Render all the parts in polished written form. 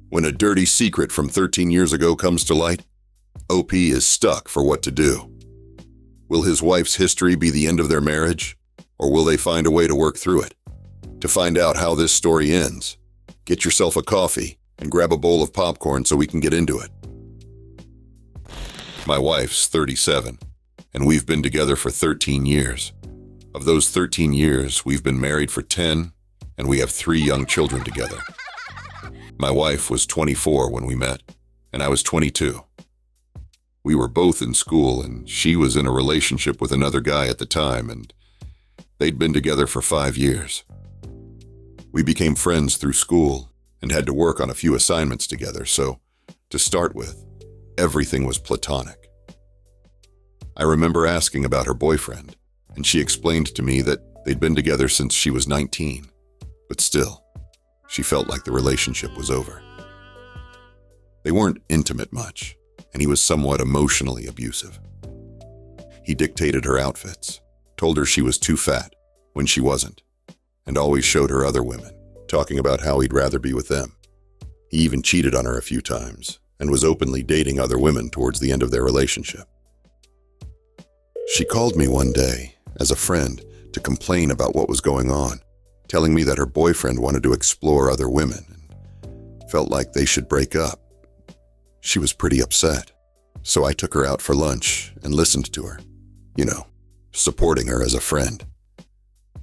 When a dirty secret from 13 years ago comes to light, OP is stuck for what to do. Will his wife's history be the end of their marriage, or will they find a way to work through it? To find out how this story ends, get yourself a coffee and grab a bowl of popcorn so we can get into it. My wife's 37, and we've been together for 13 years. Of those 13 years, we've been married for 10, and we have 3 young children together. My wife was 24 when we met, and I was 22. We were both in school, and she was in a relationship with another guy at the time, and they'd been together for 5 years. We became friends through school and had to work on a few assignments together, so to start with, everything was platonic. I remember asking about her boyfriend, and she explained to me that they'd been together since she was 19, but still, she felt like the relationship was over. They weren't intimate much, and he was somewhat emotionally abusive. He dictated her outfits, told her she was too fat when she wasn't, and always showed her other women, talking about how he'd rather be with them. He even cheated on her a few times and was openly dating other women towards the end of their relationship. She called me one day as a friend to complain about what was going on, telling me that her boyfriend wanted to explore other women and felt like they should break up. She was pretty upset, so I took her out for lunch and listened to her, supporting her as a friend.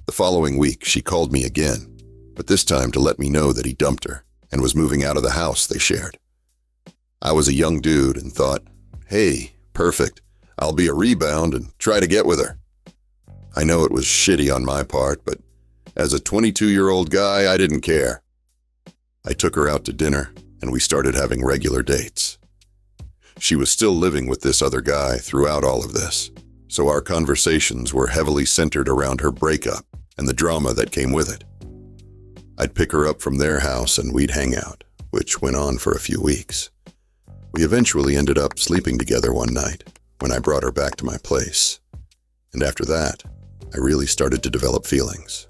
The following week, she called me again, but this time to let me know that he dumped her and was moving out of the house they shared. I was a young dude and thought, hey, perfect, I'll be a rebound and try to get with her. I know it was shitty on my part, but as a 22-year-old guy, I didn't care. I took her out to dinner, and we started having regular dates. She was still living with this other guy throughout all of this, so our conversations were heavily centered around her breakup and the drama that came with it. I'd pick her up from their house and we'd hang out, which went on for a few weeks. We eventually ended up sleeping together one night when I brought her back to my place. And after that, I really started to develop feelings.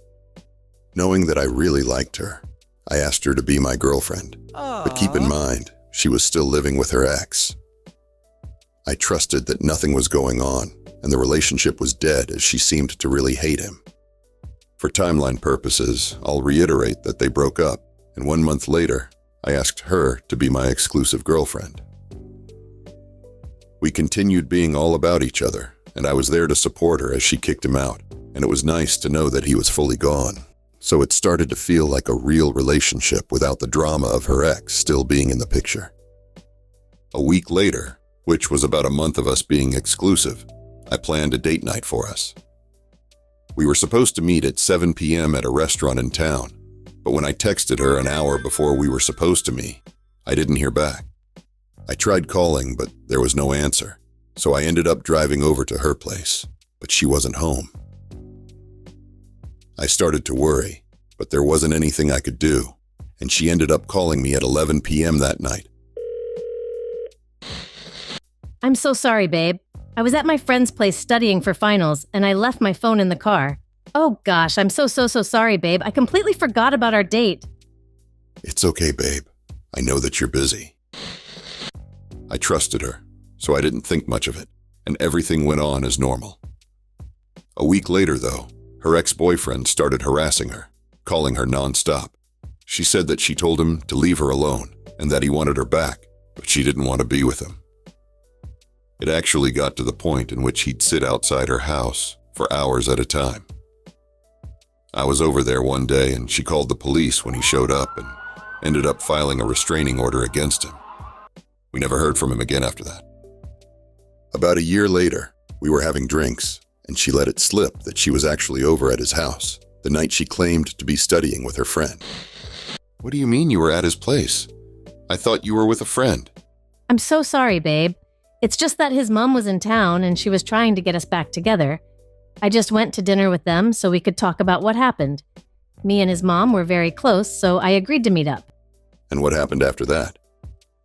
Knowing that I really liked her, I asked her to be my girlfriend. But keep in mind, she was still living with her ex. I trusted that nothing was going on, and the relationship was dead as she seemed to really hate him. For timeline purposes, I'll reiterate that they broke up, and 1 month later, I asked her to be my exclusive girlfriend. We continued being all about each other, and I was there to support her as she kicked him out, and it was nice to know that he was fully gone. So it started to feel like a real relationship without the drama of her ex still being in the picture. A week later, which was about a month of us being exclusive, I planned a date night for us. We were supposed to meet at 7 p.m. at a restaurant in town, but when I texted her an hour before we were supposed to meet, I didn't hear back. I tried calling, but there was no answer, so I ended up driving over to her place, but she wasn't home. I started to worry, but there wasn't anything I could do, and she ended up calling me at 11 p.m. that night. I'm so sorry, babe. I was at my friend's place studying for finals, and I left my phone in the car. Oh gosh, I'm so sorry, babe. I completely forgot about our date. It's okay, babe. I know that you're busy. I trusted her, so I didn't think much of it, and everything went on as normal. A week later, though, her ex-boyfriend started harassing her, calling her nonstop. She said that she told him to leave her alone and that he wanted her back, but she didn't want to be with him. It actually got to the point in which he'd sit outside her house for hours at a time. I was over there one day and she called the police when he showed up and ended up filing a restraining order against him. We never heard from him again after that. About a year later, we were having drinks, and she let it slip that she was actually over at his house the night she claimed to be studying with her friend. What do you mean you were at his place? I thought you were with a friend. I'm so sorry, babe. It's just that his mom was in town and she was trying to get us back together. I just went to dinner with them so we could talk about what happened. Me and his mom were very close, so I agreed to meet up. And what happened after that?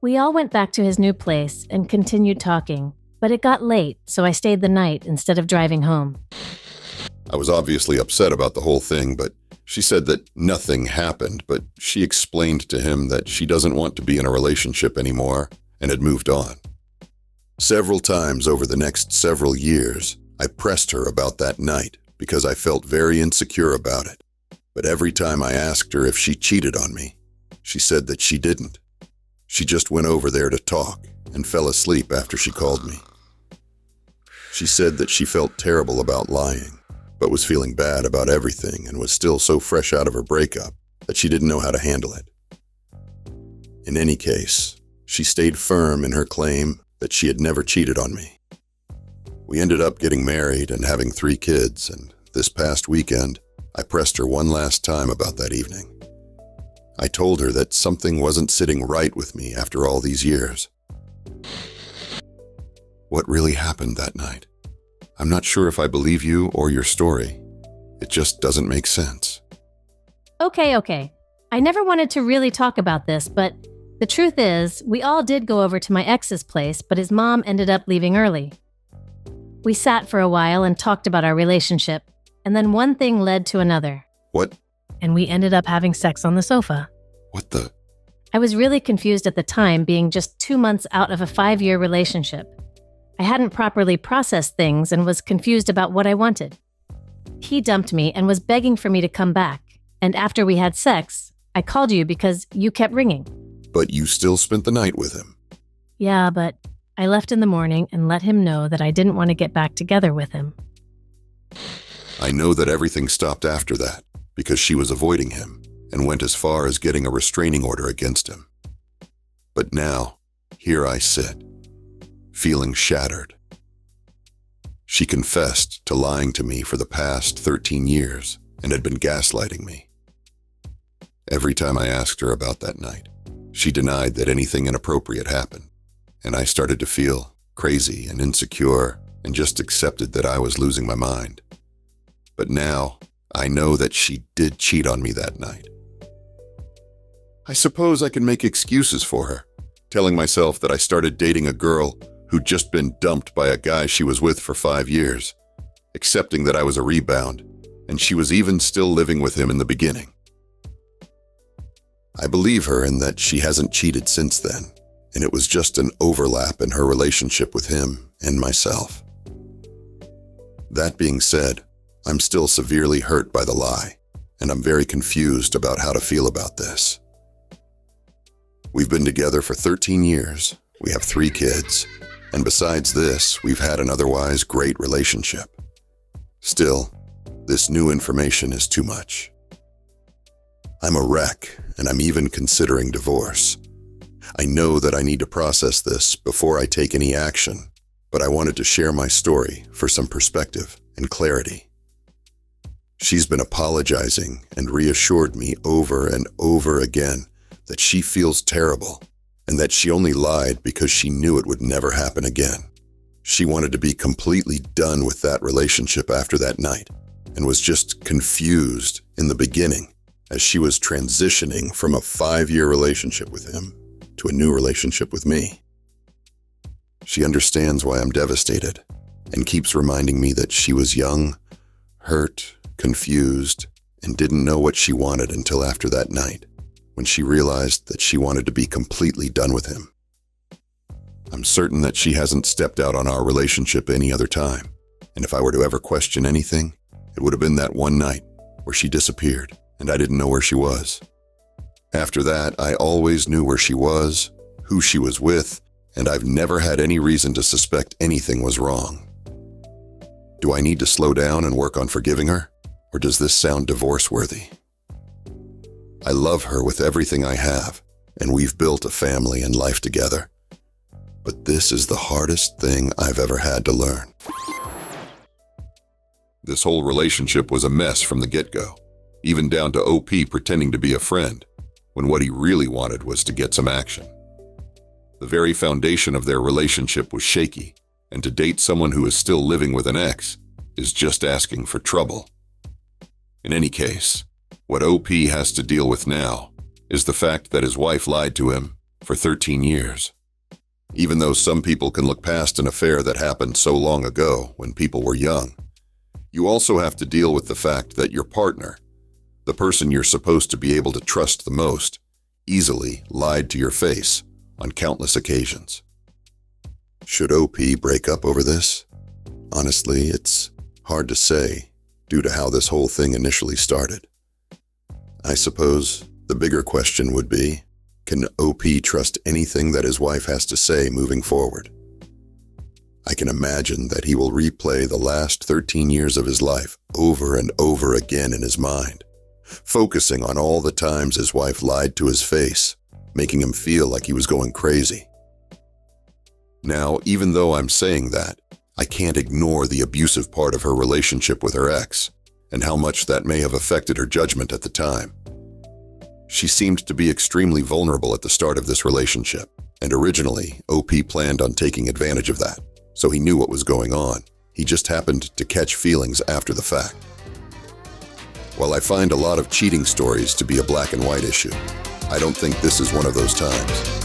We all went back to his new place and continued talking, but it got late, so I stayed the night instead of driving home. I was obviously upset about the whole thing, but She said that nothing happened, but she explained to him that she doesn't want to be in a relationship anymore and had moved on. Several times over the next several years, I pressed her about that night because I felt very insecure about it. But every time I asked her if she cheated on me, she said that she didn't. She just went over there to talk and fell asleep after she called me. She said that she felt terrible about lying, but was feeling bad about everything and was still so fresh out of her breakup that she didn't know how to handle it. In any case, she stayed firm in her claim that she had never cheated on me. We ended up getting married and having 3 kids, and this past weekend, I pressed her one last time about that evening. I told her that something wasn't sitting right with me after all these years. What really happened that night? I'm not sure if I believe you or your story. It just doesn't make sense. Okay. I never wanted to really talk about this, but the truth is, we all did go over to my ex's place, but his mom ended up leaving early. We sat for a while and talked about our relationship, and then one thing led to another. What? And we ended up having sex on the sofa. What the? I was really confused at the time, being just 2 months out of a 5-year relationship. I hadn't properly processed things and was confused about what I wanted. He dumped me and was begging for me to come back, and after we had sex, I called you because you kept ringing. But you still spent the night with him. Yeah, but I left in the morning and let him know that I didn't want to get back together with him. I know that everything stopped after that because she was avoiding him and went as far as getting a restraining order against him. But now, here I sit, feeling shattered. She confessed to lying to me for the past 13 years and had been gaslighting me. Every time I asked her about that night, she denied that anything inappropriate happened, and I started to feel crazy and insecure and just accepted that I was losing my mind. But now, I know that she did cheat on me that night. I suppose I can make excuses for her, telling myself that I started dating a girl who'd just been dumped by a guy she was with for 5 years, accepting that I was a rebound, and she was even still living with him in the beginning. I believe her in that she hasn't cheated since then, and it was just an overlap in her relationship with him and myself. That being said, I'm still severely hurt by the lie, and I'm very confused about how to feel about this. We've been together for 13 years, we have 3 kids, and besides this, we've had an otherwise great relationship. Still, this new information is too much. I'm a wreck, and I'm even considering divorce. I know that I need to process this before I take any action, but I wanted to share my story for some perspective and clarity. She's been apologizing and reassured me over and over again that she feels terrible and that she only lied because she knew it would never happen again. She wanted to be completely done with that relationship after that night and was just confused in the beginning as she was transitioning from a 5-year relationship with him to a new relationship with me. She understands why I'm devastated and keeps reminding me that she was young, hurt, confused, and didn't know what she wanted until after that night, when she realized that she wanted to be completely done with him. I'm certain that she hasn't stepped out on our relationship any other time, and if I were to ever question anything, it would have been that one night where she disappeared and I didn't know where she was. After that, I always knew where she was, who she was with, and I've never had any reason to suspect anything was wrong. Do I need to slow down and work on forgiving her, or does this sound divorce-worthy? I love her with everything I have, and we've built a family and life together. But this is the hardest thing I've ever had to learn. This whole relationship was a mess from the get-go, even down to OP pretending to be a friend, when what he really wanted was to get some action. The very foundation of their relationship was shaky, and to date someone who is still living with an ex is just asking for trouble. In any case, what OP has to deal with now is the fact that his wife lied to him for 13 years. Even though some people can look past an affair that happened so long ago when people were young, you also have to deal with the fact that your partner, The person you're supposed to be able to trust the most easily lied to your face on countless occasions. Should OP break up over this? Honestly, it's hard to say due to how this whole thing initially started. I suppose the bigger question would be, can OP trust anything that his wife has to say moving forward? I can imagine that he will replay the last 13 years of his life over and over again in his mind, focusing on all the times his wife lied to his face, making him feel like he was going crazy. Now, even though I'm saying that, I can't ignore the abusive part of her relationship with her ex and how much that may have affected her judgment at the time. She seemed to be extremely vulnerable at the start of this relationship, and originally, OP planned on taking advantage of that, so he knew what was going on. He just happened to catch feelings after the fact. While I find a lot of cheating stories to be a black and white issue, I don't think this is one of those times.